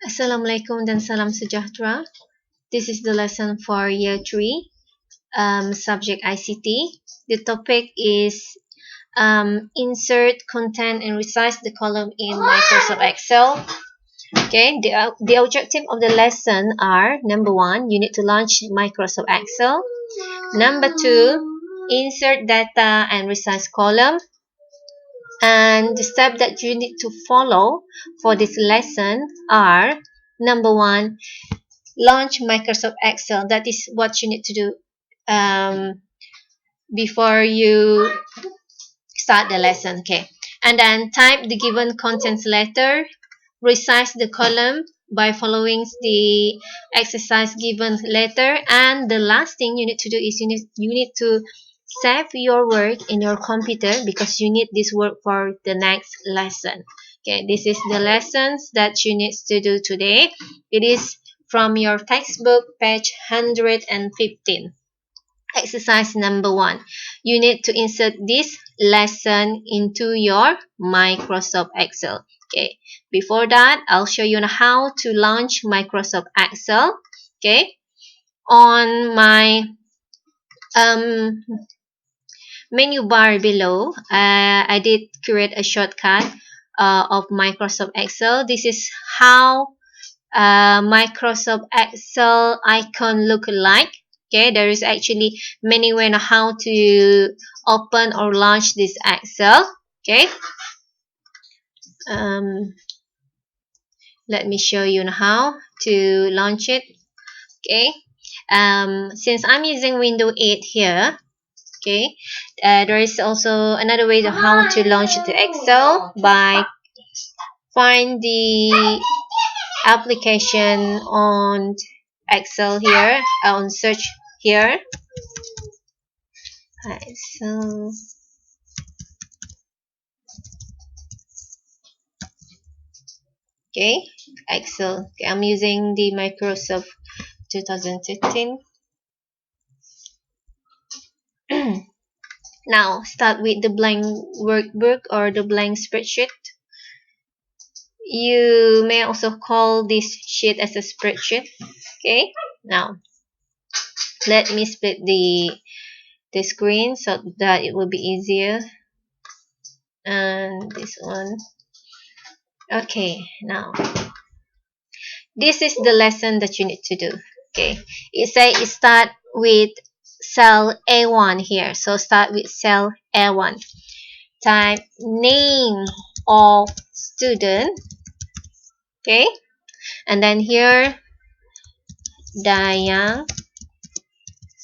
Assalamualaikum dan salam sejahtera. This is the lesson for year 3, subject ICT. The topic is insert content and resize the column in Microsoft Excel. Okay, the objective of the lesson are: number 1, you need to launch Microsoft Excel. Number 2, insert data and resize column. And the steps that you need to follow for this lesson are: number 1, launch Microsoft Excel. That is what you need to do before you start the lesson. Okay, and then type the given contents letter, resize the column by following the exercise given later, and the last thing you need to do is you need to save your work in your computer because you need this work for the next lesson. Okay, this is the lessons that you need to do today. It is from your textbook, page 115. Exercise number 1. You need to insert this lesson into your Microsoft Excel. Okay, before that, I'll show you how to launch Microsoft Excel. Okay, on my menu bar below, I did create a shortcut of Microsoft Excel. This is how Microsoft Excel icon look like. Okay, there is actually many ways on how to open or launch this Excel. Okay, let me show you how to launch it. Okay, since I'm using Windows 8 here, okay, there is also another way of how to launch the Excel by find the application on Excel here, on search here. So okay, Excel. Okay, I'm using the Microsoft 2015. Now start with the blank workbook or the blank spreadsheet. You may also call this sheet as a spreadsheet. Okay, now let me split the screen so that it will be easier. And this one. Okay, now this is the lesson that you need to do. Okay, it start with cell A1 here. So start with cell A1. Type name of student. Okay, and then here Dayang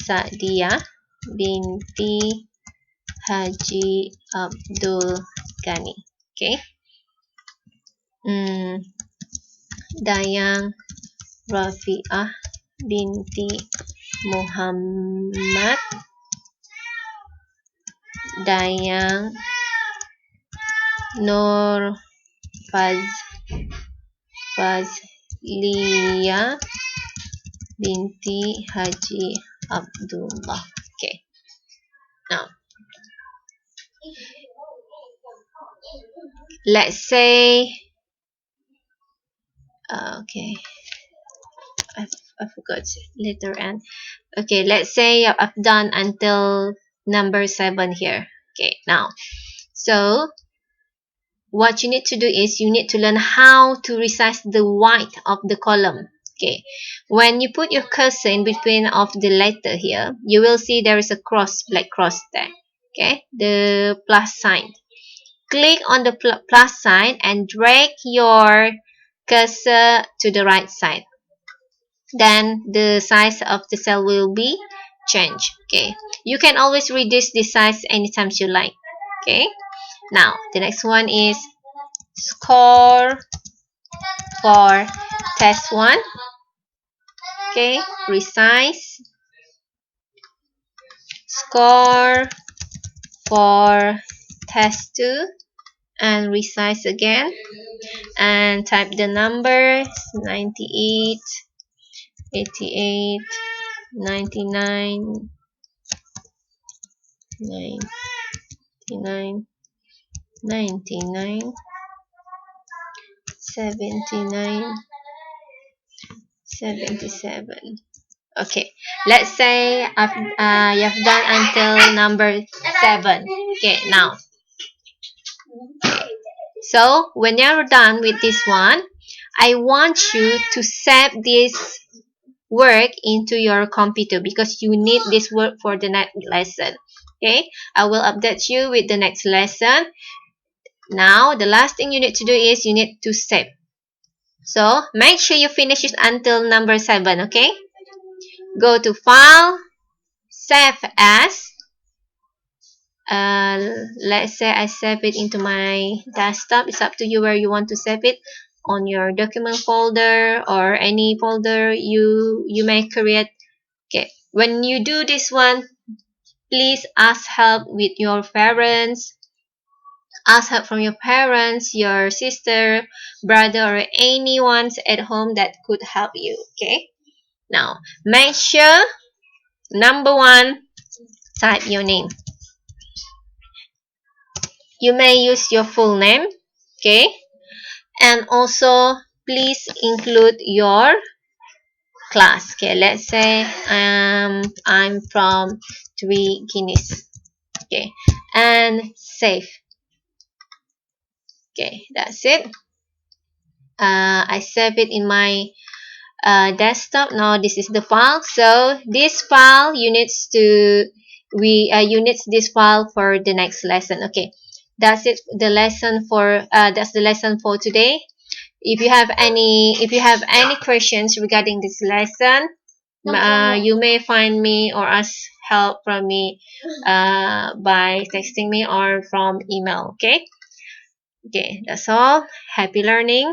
Sadia binti Haji Abdul Ghani. Okay, Dayang Rafi'ah binti Muhammad Dayang Nur Fazlia binti Haji Abdullah. Okay, now let's say okay, I forgot letter N. Okay, let's say I've done until number 7 here. Okay, now so what you need to do is you need to learn how to resize the white of the column. Okay, when you put your cursor in between of the letter here, you will see there is a cross, black cross there. Okay, the plus sign. Click on the plus sign and drag your cursor to the right side. Then the size of the cell will be changed. Okay, you can always reduce the size anytime you like. Okay, now the next one is score for test 1. Okay, resize. Score for test 2 and resize again, and type the numbers 98, 88, 99, 99, 99, 79, 77. Okay, let's say you've done until number 7. Okay, now, so when you're done with this one, I want you to save this work into your computer because you need this work for the next lesson. Okay, I will update you with the next lesson. Now, the last thing you need to do is you need to save. So, make sure you finish it until number 7, okay? Go to File, Save As. Let's say I save it into my desktop. It's up to you where you want to save it, on your document folder or any folder you may create. Okay, when you do this one, please ask help with your parents. Ask help from your parents, your sister, brother, or anyone at home that could help you. Okay, now make sure, number 1, type your name. You may use your full name, okay? And also, please include your class. Okay, let's say I'm from Three Guineas. Okay, and save. Okay, that's it. I save it in my desktop. Now this is the file. So this file you needs to you needs this file for the next lesson. Okay, that's it. The lesson for that's the lesson for today. If you have any questions regarding this lesson, you may find me or ask help from me by texting me or from email. Okay, that's all. Happy learning.